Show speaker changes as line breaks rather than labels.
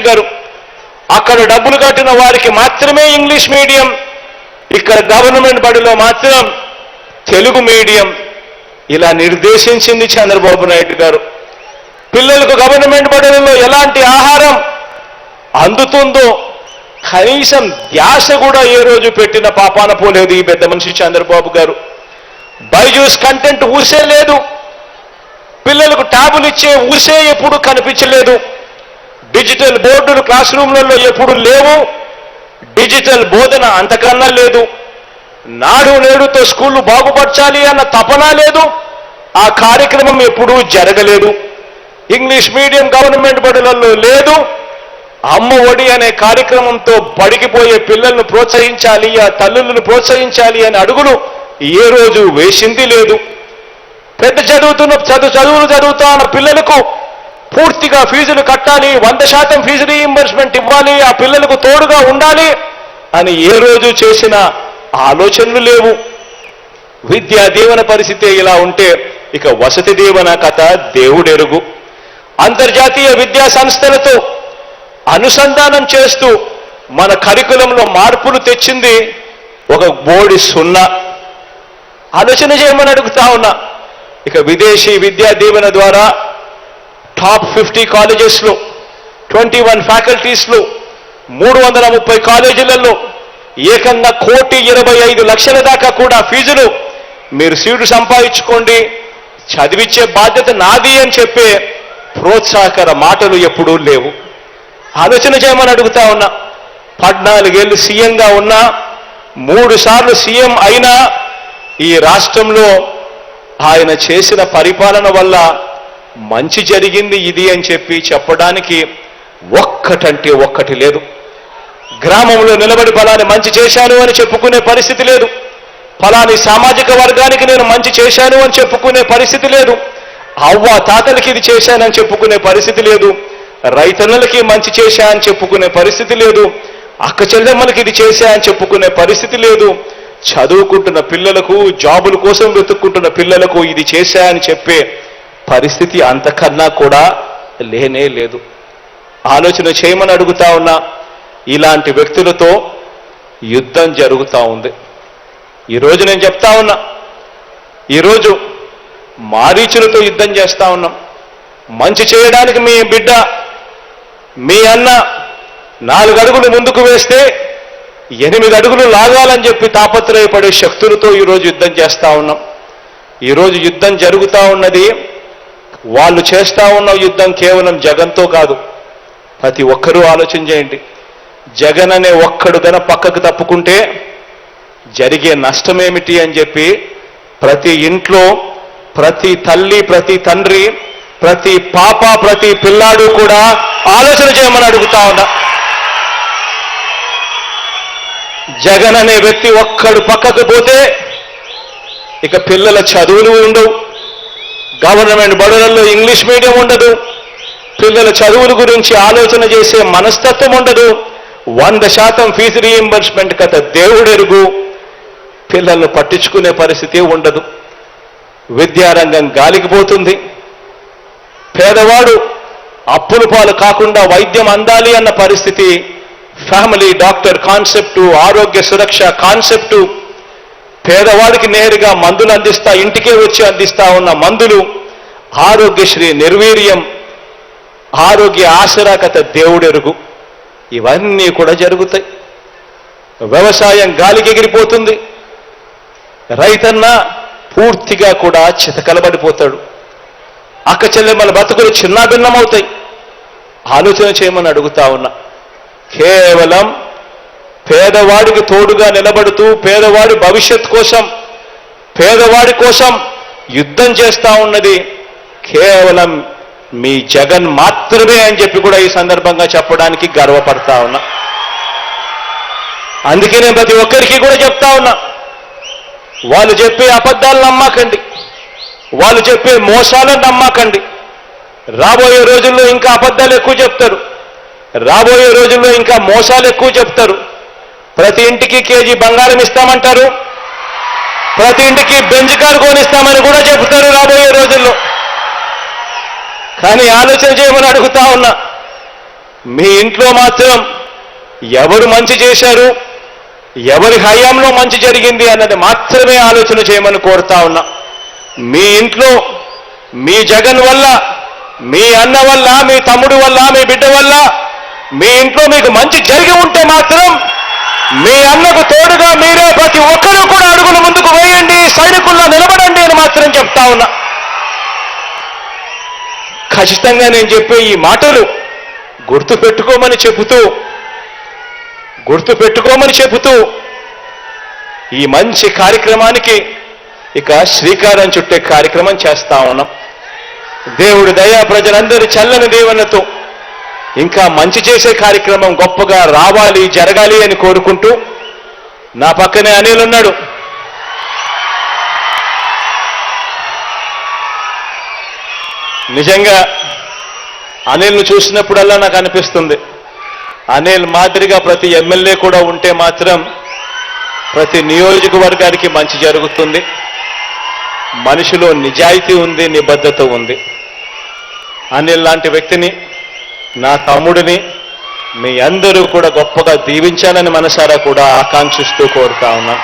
గారు. అక్కడ డబ్బులు కట్టిన వారికి మాత్రమే ఇంగ్లీష్ మీడియం, ఇక్కడ గవర్నమెంట్ బడిలో మాత్రం తెలుగు మీడియం. ఇలా నిర్దేశించింది చంద్రబాబు నాయుడు గారు. పిల్లలకు గవర్నమెంట్ బడులలో ఎలాంటి ఆహారం అందుతుందో కనీసం ధ్యాస కూడా ఏ రోజు పెట్టిన పాపాన పోలేదు ఈ పెద్ద మనిషి చంద్రబాబు గారు. బైజూస్ కంటెంట్ ఊసే లేదు, పిల్లలకు ట్యాబులు ఇచ్చే ఊసే ఎప్పుడు కనిపించలేదు, డిజిటల్ బోర్డులు క్లాస్ రూమ్లలో ఎప్పుడు లేవు, డిజిటల్ బోధన అంతకన్నా లేదు, నాడు నేడుతో స్కూళ్లు బాగుపరచాలి అన్న తపన లేదు, ఆ కార్యక్రమం ఎప్పుడూ జరగలేదు. ఇంగ్లీష్ మీడియం గవర్నమెంట్ బడులలో లేదు. అమ్మ ఒడి అనే కార్యక్రమంతో బడికిపోయే పిల్లలను ప్రోత్సహించాలి, ఆ తల్లులను ప్రోత్సహించాలి అనే అడుగులు ఏ రోజు వేసింది లేదు. పెద్ద చదువులు చదువుతా ఉన్న పిల్లలకు పూర్తిగా ఫీజులు కట్టాలి, 100% ఫీజు రీయింబర్స్మెంట్ ఇవ్వాలి, ఆ పిల్లలకు తోడుగా ఉండాలి అని ఏ రోజు చేసిన ఆలోచనలు లేవు. విద్యా దీవెన పరిస్థితి ఇలా ఉంటే ఇక వసతి దీవెన కథ దేవుడెరుగు. అంతర్జాతీయ విద్యా సంస్థలతో అనుసంధానం చేస్తూ మన కరికులంలో మార్పులు తెచ్చింది ఒక బోడి సున్నా. ఆలోచన చేయమని అడుగుతా ఉన్నా. ఇక విదేశీ విద్యా దీవెన ద్వారా టాప్ 50 కాలేజెస్లో 21 ఫ్యాకల్టీస్లో 330 కాలేజీలలో ఏకంగా 1,25,00,000 దాకా కూడా ఫీజులు మీరు సీటు సంపాదించుకోండి, చదివించే బాధ్యత నాది అని చెప్పే ప్రోత్సాహకర మాటలు ఎప్పుడూ లేవు. ఆలోచన చేయమని అడుగుతా ఉన్నా. 14 ఏళ్ళు సీఎంగా ఉన్నా, 3 సార్లు సీఎం అయినా ఈ రాష్ట్రంలో ఆయన చేసిన పరిపాలన వల్ల మంచి జరిగింది ఇది అని చెప్పి చెప్పడానికి ఒక్కటంటే ఒక్కటి లేదు. గ్రామంలో నిలబడి ఫలాని మంచి చేశాను అని చెప్పుకునే పరిస్థితి లేదు, ఫలాని సామాజిక వర్గానికి నేను మంచి చేశాను అని చెప్పుకునే పరిస్థితి లేదు, అవ్వ తాతలకి ఇది చేశానని చెప్పుకునే పరిస్థితి లేదు, రైతన్నలకి మంచి చేశా అని చెప్పుకునే పరిస్థితి లేదు, అక్క చెల్లెమ్మలకి ఇది చేశా అని చెప్పుకునే పరిస్థితి లేదు, చదువుకుంటున్న పిల్లలకు జాబుల కోసం వెతుక్కుంటున్న పిల్లలకు ఇది చేశా అని చెప్పే పరిస్థితి అంతకన్నా కూడా లేనే లేదు. ఆలోచన చేయమని అడుగుతా ఉన్నా. ఇలాంటి వ్యక్తులతో యుద్ధం జరుగుతూ ఉంది. ఈరోజు నేను చెప్తా ఉన్నా, ఈరోజు మారీచులతో యుద్ధం చేస్తా ఉన్నాం. మంచి చేయడానికి మీ బిడ్డ మీ అన్న 4 అడుగులు ముందుకు వేస్తే 8 అడుగులు లాగాలని చెప్పి తాపత్రయపడే శక్తులతో ఈరోజు యుద్ధం చేస్తా ఉన్నాం. ఈరోజు యుద్ధం జరుగుతూ ఉన్నది, వాళ్ళు చేస్తా ఉన్న యుద్ధం కేవలం జగన్తో కాదు. ప్రతి ఒక్కరూ ఆలోచన చేయండి. జగన్ అనే ఒక్కడు గన పక్కకు తప్పుకుంటే జరిగే నష్టమేమిటి అని చెప్పి ప్రతి ఇంట్లో ప్రతి తల్లి, ప్రతి తండ్రి, ప్రతి పాప, ప్రతి పిల్లాడు కూడా ఆలోచన చేయమని అడుగుతా ఉన్నా. జగన్ అనే వ్యక్తి ఒక్కడు పక్కకు పోతే ఇక పిల్లల చదువులు ఉండవు, గవర్నమెంట్ బడులలో ఇంగ్లీష్ మీడియం ఉండదు, పిల్లల చదువుల గురించి ఆలోచన చేసే మనస్తత్వం ఉండదు, 100% ఫీజు రీయింబర్స్మెంట్ కథ దేవుడెరుగు, పిల్లలను పట్టించుకునే పరిస్థితి ఉండదు. విద్యారంగం గాలికి పోతుంది. పేదవాడు అప్పుల పాలు కాకుండా వైద్యం అందాలి అన్న పరిస్థితి, ఫ్యామిలీ డాక్టర్ కాన్సెప్టు, ఆరోగ్య సురక్ష కాన్సెప్టు, పేదవాడికి నేరుగా మందులు అందిస్తా, ఇంటికే వచ్చి అందిస్తా ఉన్న మందులు, ఆరోగ్యశ్రీ నిర్వీర్యం, ఆరోగ్య ఆసరా కథ దేవుడెరుగు, ఇవన్నీ కూడా జరుగుతాయి. వ్యవసాయం గాలికి ఎగిరిపోతుంది. రైతన్న పూర్తిగా కూడా చితకలబడిపోతాడు. అక్క చెల్లెమ్మల బతుకులు చిన్నాభిన్నమవుతాయి. ఆలోచన చేయమని అడుగుతా ఉన్నా. కేవలం పేదవాడికి తోడుగా నిలబడుతూ పేదవాడి భవిష్యత్ కోసం, పేదవాడి కోసం యుద్ధం చేస్తా ఉన్నది కేవలం మీ జగన్ మాత్రమే అని చెప్పి కూడా ఈ సందర్భంగా చెప్పడానికి గర్వపడతా ఉన్నా. అందుకే నేను ప్రతి ఒక్కరికి కూడా చెప్తా ఉన్నా, వాళ్ళు చెప్పే అబద్ధాలు నమ్మకండి, వాళ్ళు చెప్పే మోసాలను నమ్మకండి. రాబోయే రోజుల్లో ఇంకా అబద్ధాలు ఎక్కువ చెప్తారు, రాబోయే రోజుల్లో ఇంకా మోసాలు ఎక్కువ చెప్తారు. ప్రతి ఇంటికి కేజీ బంగారం ఇస్తామంటారు, ప్రతి ఇంటికి బెంజ్ కారు కొనిస్తామని కూడా చెప్తారు రాబోయే రోజుల్లో. కానీ ఆలోచన చేయమని అడుగుతా ఉన్నా. మీ ఇంట్లో మాత్రం ఎవరు మంచి చేశారు, ఎవరి హయాంలో మంచి జరిగింది అన్నది మాత్రమే ఆలోచన చేయమని కోరుతా ఉన్నా. మీ ఇంట్లో మీ జగన్ వల్ల, మీ అన్న వల్ల, మీ తమ్ముడు వల్ల, మీ బిడ్డ వల్ల మీ ఇంట్లో మీకు మంచి జరిగి ఉంటే మాత్రం మీ అన్నకు తోడుగా మీరే ప్రతి ఒక్కరూ కూడా అడుగులు ముందుకు వేయండి, సైనికుల్లో నిలబడండి అని మాత్రం చెప్తా ఉన్నా. ఖచ్చితంగా నేను చెప్పే ఈ మాటలు గుర్తుపెట్టుకోమని చెబుతూ ఈ మంచి కార్యక్రమానికి ఇక శ్రీకారం చుట్టే కార్యక్రమం చేస్తా ఉన్నాం. దేవుడి దయ, ప్రజలందరి చల్లని దీవెనతో ఇంకా మంచి చేసే కార్యక్రమం గొప్పగా రావాలి, జరగాలి అని కోరుకుంటూ, నా పక్కనే అనిల్ ఉన్నాడు. నిజంగా అనిల్ను చూసినప్పుడల్లా నాకు అనిపిస్తుంది, అనిల్ మాదిరిగా ప్రతి ఎమ్మెల్యే కూడా ఉంటే మాత్రం ప్రతి నియోజకవర్గానికి మంచి జరుగుతుంది. మనిషిలో నిజాయితీ ఉంది, నిబద్ధత ఉంది. అనిల్ లాంటి వ్యక్తిని, నా తమ్ముడిని మీ అందరూ కూడా గొప్పగా దీవించాలని మనసారా కూడా ఆకాంక్షిస్తూ కోరుతా ఉన్నాను.